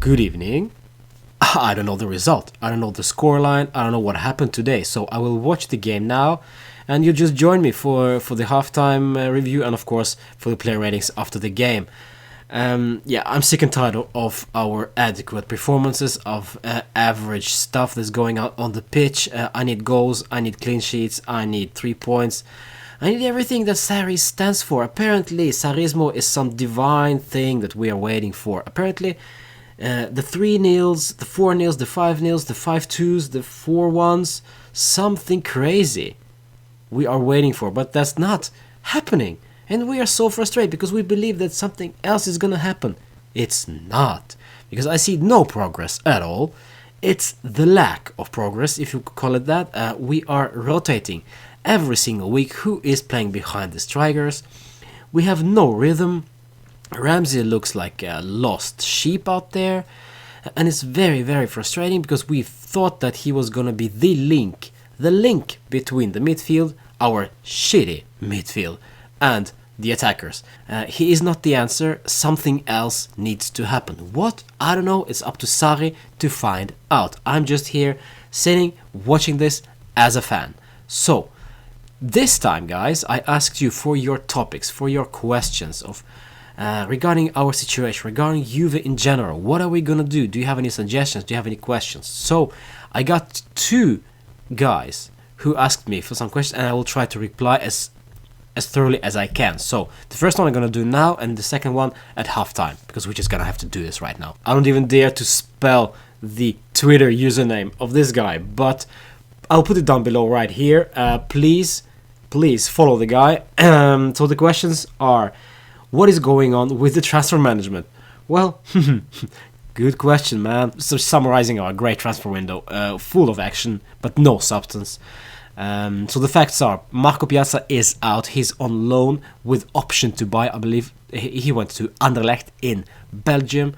good evening. I don't know the result. I don't know the scoreline. I don't know what happened today. So I will watch the game now, and you just join me for the halftime review and of course for the player ratings after the game. Yeah, I'm sick and tired of our adequate performances, of average stuff that's going on the pitch. I need goals, I need clean sheets, I need 3 points. I need everything that Sarri stands for. Apparently, Sarrismo is some divine thing that we are waiting for. Apparently, the 3-0s, the 4-0s, the 5-0s, the 5-2s, the 4-1s, something crazy we are waiting for, but that's not happening. And we are so frustrated because we believe that something else is gonna happen. It's not. Because I see no progress at all. It's the lack of progress, if you could call it that. We are rotating every single week who is playing behind the strikers. We have no rhythm. Ramsey looks like a lost sheep out there. And it's very, very frustrating because we thought that he was gonna be the link between the midfield, our shitty midfield, and the attackers. He is not the answer. Something else needs to happen. What? I don't know. It's up to Sarri to find out. I'm just here sitting, watching this as a fan. So, this time, guys, I asked you for your topics, for your questions of regarding our situation, regarding Juve in general. What are we gonna do? Do you have any suggestions? Do you have any questions? So, I got 2 guys who asked me for some questions, and I will try to reply as thoroughly as I can. So the first one I'm gonna do now, and the second one at halftime, because we're just gonna have to do this right now. I don't even dare to spell the Twitter username of this guy, but I'll put it down below right here. Please follow the guy. So the questions are: what is going on with the transfer management? Well, good question, man. So summarizing our great transfer window, full of action but no substance. So the facts are, Marco Piazza is out. He's on loan with option to buy. I believe he went to Anderlecht in Belgium.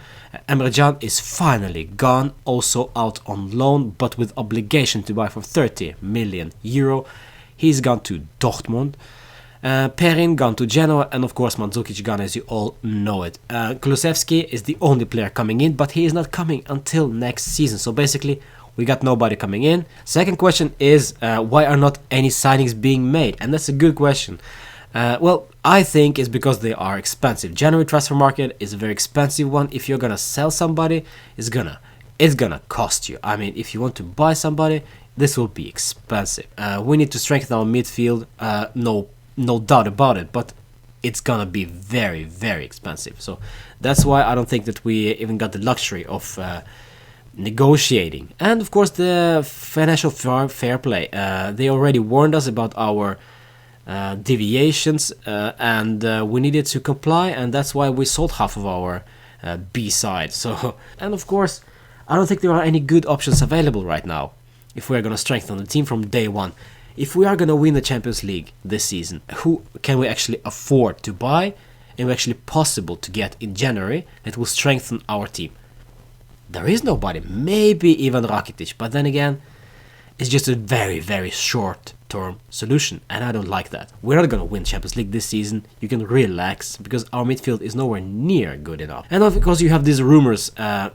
Emre Can is finally gone, also out on loan, but with obligation to buy for 30 million euro. He's gone to Dortmund. Perin gone to Genoa, and of course Mandzukic gone, as you all know it. Kulusevski is the only player coming in, but he is not coming until next season. So basically, we got nobody coming in. Second question is, why are not any signings being made? And that's a good question. Well, I think it's because they are expensive. January transfer market is a very expensive one. If you're gonna sell somebody, it's gonna cost you. I mean, if you want to buy somebody, this will be expensive. We need to strengthen our midfield, no doubt about it, but it's gonna be very, very expensive. So that's why I don't think that we even got the luxury of negotiating. And of course the financial fair play, they already warned us about our deviations, and we needed to comply, and that's why we sold half of our B side. So, and of course I don't think there are any good options available right now if we are going to strengthen the team from day one. If we are going to win the Champions League this season, who can we actually afford to buy and actually possible to get in January that will strengthen our team? There is nobody, maybe even Rakitic, but then again, it's just a very, very short-term solution, and I don't like that. We're not going to win Champions League this season. You can relax, because our midfield is nowhere near good enough. And of course, you have these rumors,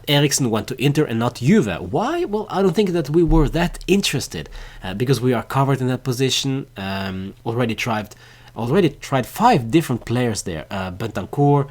Eriksen went to Inter and not Juve. Why? Well, I don't think that we were that interested, because we are covered in that position. Already tried 5 different players there, Bentancur,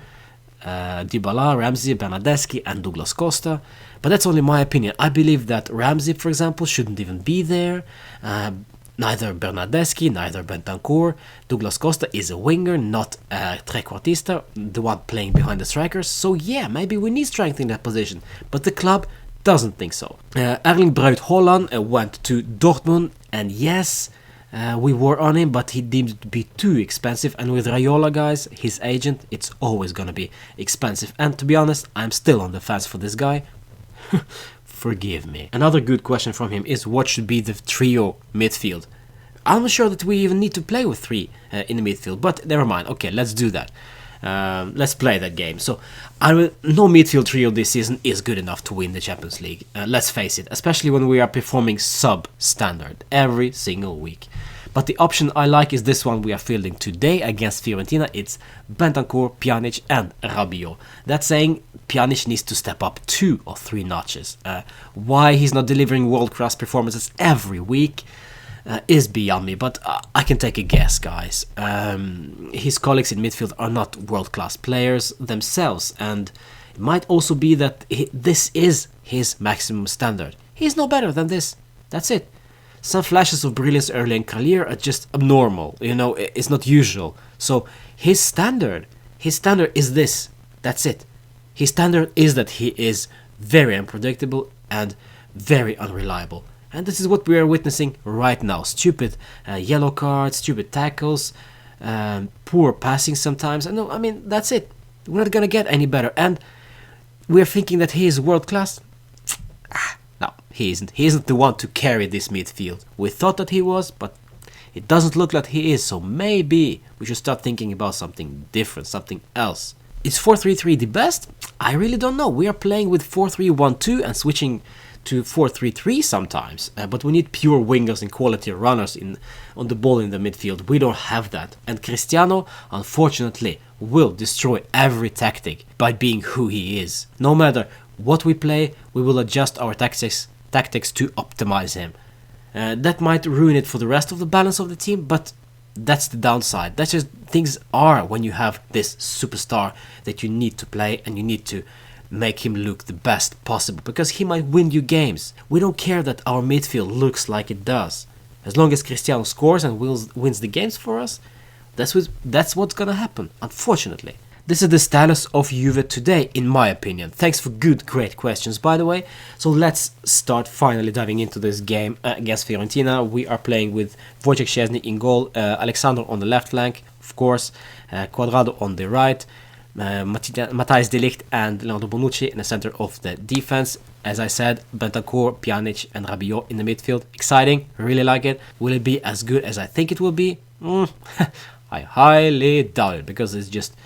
Dybala, Ramsey, Bernardeschi, and Douglas Costa. But that's only my opinion. I believe that Ramsey, for example, shouldn't even be there. Neither Bernardeschi, neither Bentancur. Douglas Costa is a winger, not a trequartista, the one playing behind the strikers. So yeah, maybe we need strength in that position. But the club doesn't think so. Erling Braut Haaland went to Dortmund, and yes, we were on him, but he deemed it to be too expensive. And with Raiola, guys, his agent, it's always gonna be expensive. And to be honest, I'm still on the fence for this guy. Forgive me. Another good question from him is, what should be the trio midfield? I'm not sure that we even need to play with 3 in the midfield, but never mind. Okay, let's do that. Let's play that game. So, no midfield trio this season is good enough to win the Champions League. Let's face it, especially when we are performing sub-standard every single week. But the option I like is this one we are fielding today against Fiorentina. It's Bentancur, Pjanic and Rabiot. That's saying Pjanic needs to step up 2 or 3 notches. Why he's not delivering world-class performances every week is beyond me, but I can take a guess, guys. His colleagues in midfield are not world-class players themselves, and it might also be that this is his maximum standard. He's no better than this. That's it. Some flashes of brilliance early in career are just abnormal, it's not usual. So his standard is this. That's it. His standard is that he is very unpredictable and very unreliable. And this is what we are witnessing right now. Stupid yellow cards, stupid tackles, poor passing sometimes. That's it. We're not going to get any better. And we're thinking that he is world class. No, he isn't. He isn't the one to carry this midfield. We thought that he was, but it doesn't look like he is. So maybe we should start thinking about something different, something else. Is 4-3-3 the best? I really don't know. We are playing with 4-3-1-2 and switching to 4-3-3 sometimes. But we need pure wingers and quality runners on the ball in the midfield. We don't have that. And Cristiano, unfortunately, will destroy every tactic by being who he is. No matter what we play, we will adjust our tactics to optimize him. That might ruin it for the rest of the balance of the team, but that's the downside. That's just things are when you have this superstar that you need to play and you need to make him look the best possible, because he might win you games. We don't care that our midfield looks like it does. As long as Cristiano scores and wins the games for us, that's what's gonna happen, unfortunately. This is the status of Juve today, in my opinion. Thanks for great questions, by the way. So let's start finally diving into this game against Fiorentina. We are playing with Wojciech Szczesny in goal, Alexander on the left flank, of course, Cuadrado on the right, Matthijs de Ligt and Leandro Bonucci in the center of the defense. As I said, Bentancur, Pjanic and Rabiot in the midfield. Exciting, really like it. Will it be as good as I think it will be? I highly doubt it, because it's just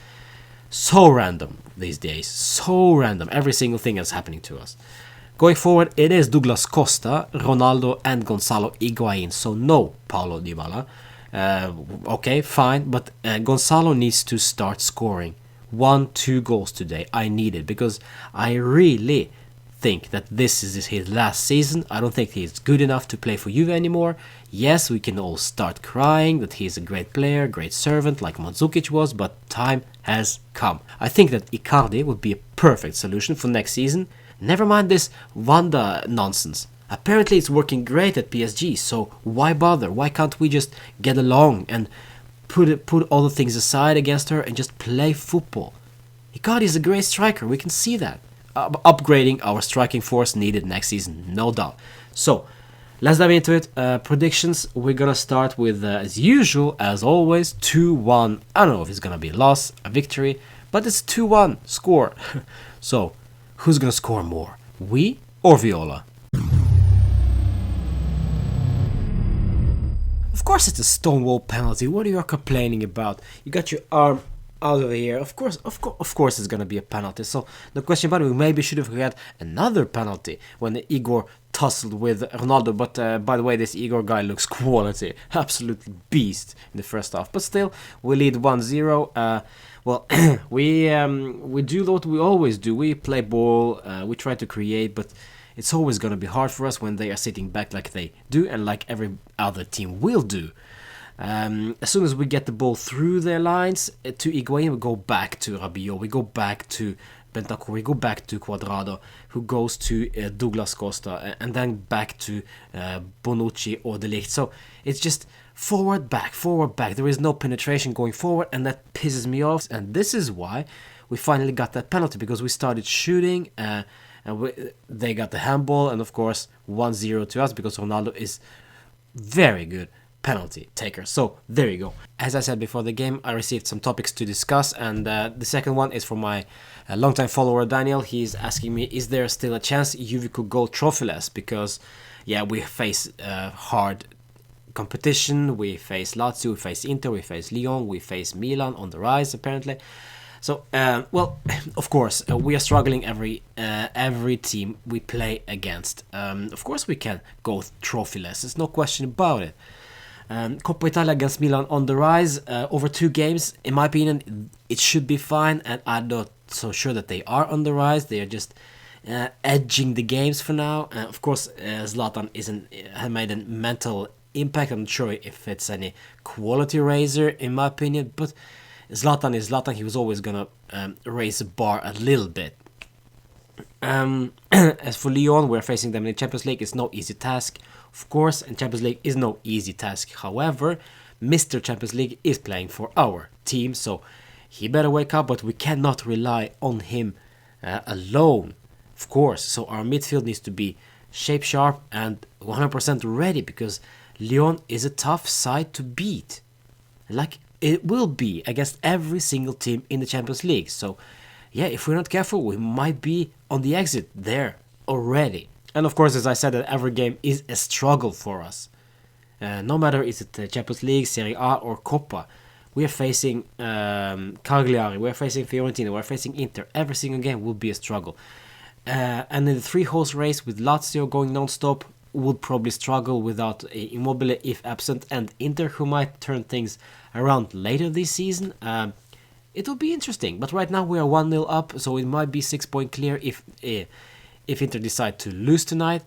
so random these days. So random. Every single thing that's happening to us. Going forward, it is Douglas Costa, Ronaldo and Gonzalo Higuain. So no Paulo Dybala. Okay, fine. But Gonzalo needs to start scoring 1-2 goals today. I need it, because I really think that this is his last season. I don't think he's good enough to play for Juve anymore. Yes, we can all start crying that he's a great player, great servant like Mandzukic was, but time has come. I think that Icardi would be a perfect solution for next season. Never mind this Wanda nonsense. Apparently it's working great at PSG, so why bother? Why can't we just get along and put all the things aside against her and just play football? Icardi is a great striker, we can see that. Upgrading our striking force needed next season, no doubt. So, let's dive into it. Predictions, we're gonna start with, as usual, as always, 2-1. I don't know if it's gonna be a loss, a victory, but it's 2-1 score. So, who's gonna score more? We or Viola? Of course it's a stonewall penalty. What are you complaining about? You got your arm out of here. Of course it's gonna be a penalty. So the question about it, we maybe should have had another penalty when Igor tussled with Ronaldo. But by the way, this Igor guy looks quality, absolute beast in the first half. But still, we lead 1-0. Well, we do what we always do. We play ball. We try to create, but it's always gonna be hard for us when they are sitting back like they do, and like every other team will do. As soon as we get the ball through their lines to Higuain, we go back to Rabiot, we go back to Bentancur, we go back to Cuadrado, who goes to Douglas Costa, and then back to Bonucci or De Ligt. So it's just forward, back. There is no penetration going forward, and that pisses me off. And this is why we finally got that penalty, because we started shooting, and they got the handball, and of course 1-0 to us, because Ronaldo is very good penalty taker. So there you go. As I said before the game, I received some topics to discuss, and the second one is from my longtime follower Daniel. He's asking me, is there still a chance Juve could go trophyless? Because yeah, we face hard competition. We face Lazio, we face Inter, we face Lyon, we face Milan on the rise apparently. So, well, of course, we are struggling every team we play against. Of course, we can go trophyless. There's no question about it. Coppa Italia against Milan on the rise over 2 games. In my opinion, it should be fine, and I'm not so sure that they are on the rise. They are just edging the games for now. Of course, Zlatan has made a mental impact. I'm not sure if it's any quality raiser, in my opinion, but Zlatan is Zlatan. He was always gonna raise the bar a little bit. As for Lyon, we're facing them in the Champions League. It's no easy task, of course, and Champions League is no easy task. However, Mr. Champions League is playing for our team, so he better wake up, but we cannot rely on him alone, of course. So our midfield needs to be shape sharp and 100% ready, because Lyon is a tough side to beat, like it will be against every single team in the Champions League. So yeah, if we're not careful, we might be on the exit there already. And of course, as I said, that every game is a struggle for us. No matter is it the Champions League, Serie A or Coppa, we are facing Cagliari, we are facing Fiorentina, we are facing Inter. Every single game will be a struggle. And in the 3-horse race with Lazio going non-stop, would probably struggle without Immobile if absent, and Inter, who might turn things around later this season. It'll be interesting, but right now we are 1-0 up, so it might be 6-point clear if Inter decide to lose tonight.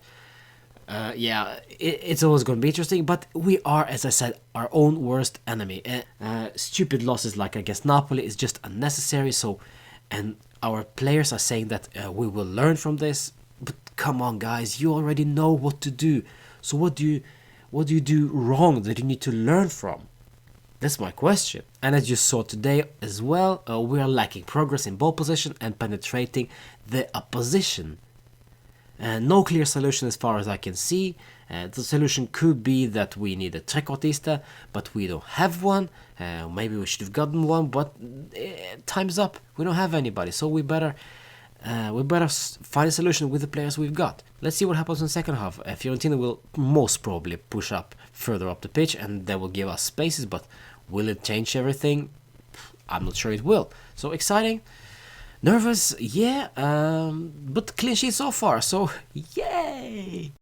It's always going to be interesting, but we are, as I said, our own worst enemy. Stupid losses like against Napoli is just unnecessary. So, and our players are saying that we will learn from this. But come on, guys, you already know what to do. So what do you do wrong that you need to learn from? That's my question. And as you saw today as well, we are lacking progress in ball possession and penetrating the opposition. No clear solution as far as I can see. The solution could be that we need a trequartista, but we don't have one. Maybe we should have gotten one, but time's up. We don't have anybody, so we better find a solution with the players we've got. Let's see what happens in the second half. Fiorentina will most probably push up further up the pitch, and they will give us spaces, but will it change everything? I'm not sure it will. So exciting. Nervous, yeah, but clean sheet so far, so yay!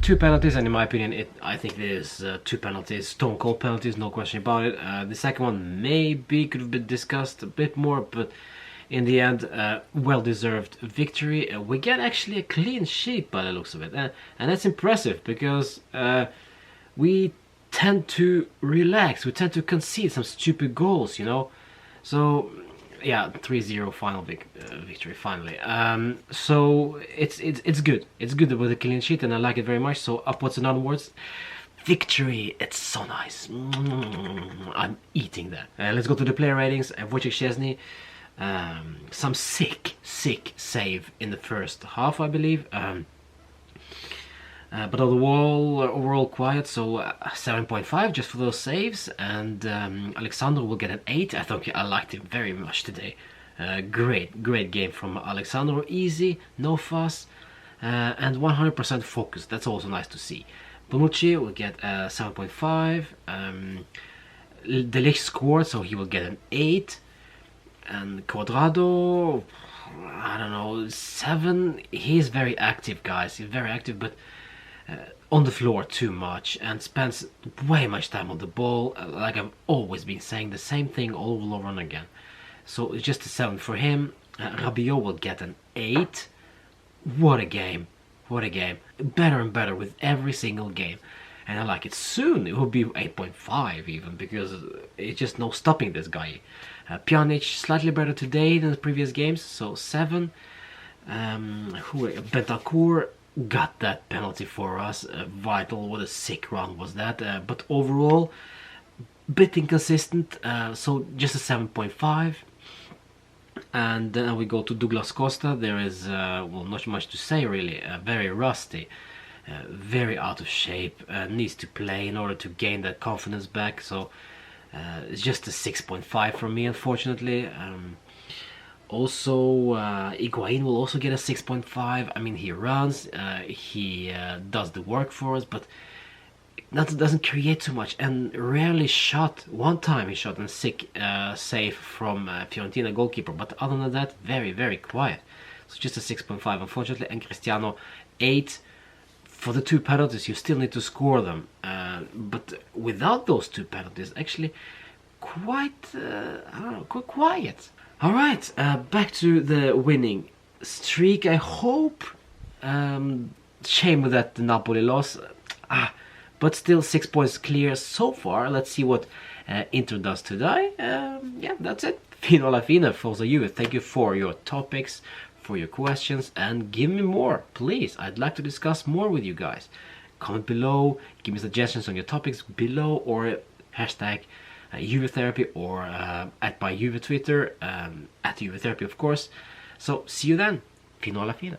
2 penalties, and in my opinion, I think there's 2 penalties, stone cold penalties, no question about it. The second one maybe could have been discussed a bit more, but in the end, well-deserved victory. We get actually a clean sheet by the looks of it, and that's impressive because we tend to relax, we tend to concede some stupid goals, you know. So yeah, 3-0 final victory finally. So it's good. It's good with a clean sheet, and I like it very much. So upwards and onwards. Victory, it's so nice. I'm eating that. Let's go to the player ratings. Wojciech Szczesny, some sick save in the first half, I believe. But overall quiet, so 7.5 just for those saves. And Alexander will get an 8. I liked him very much today. Great game from Alexander. Easy, no fuss, and 100% focus. That's also nice to see. Bonucci will get 7.5. De Ligt scored, so he will get an 8. And Cuadrado, I don't know, 7. He's very active, guys. He's very active, but on the floor too much, and spends way much time on the ball. Like I've always been saying, the same thing all over and again. So it's just a 7 for him. Rabiot will get an 8. What a game. What a game. Better and better with every single game. And I like it. Soon it will be 8.5 even, because it's just no stopping this guy. Pjanic slightly better today than the previous games, so 7. Bentancur got that penalty for us. Vital. What a sick run was that. But overall, bit inconsistent, so just a 7.5. And then we go to Douglas Costa. There is well, not much to say really. Very rusty, very out of shape, needs to play in order to gain that confidence back. So it's just a 6.5 from me, unfortunately. Also, Higuain will also get a 6.5. I mean, he runs, he does the work for us, but that doesn't create too much, and rarely shot. One time he shot a sick save from Fiorentina goalkeeper, but other than that, very quiet. So just a 6.5, unfortunately. And Cristiano, 8 for the 2 penalties, you still need to score them. But without those 2 penalties, actually quite, I don't know, quite quiet. All right, back to the winning streak. I hope. Shame with that Napoli loss. But still 6 points clear so far. Let's see what Inter does today. Yeah, that's it. Fino alla fine, Forza Juve. Thank you for your topics, for your questions, and give me more, please. I'd like to discuss more with you guys. Comment below, give me suggestions on your topics below, or hashtag Juve Therapy, or at my Juve Twitter, at Juve Therapy, of course. So see you then. Fino alla fine.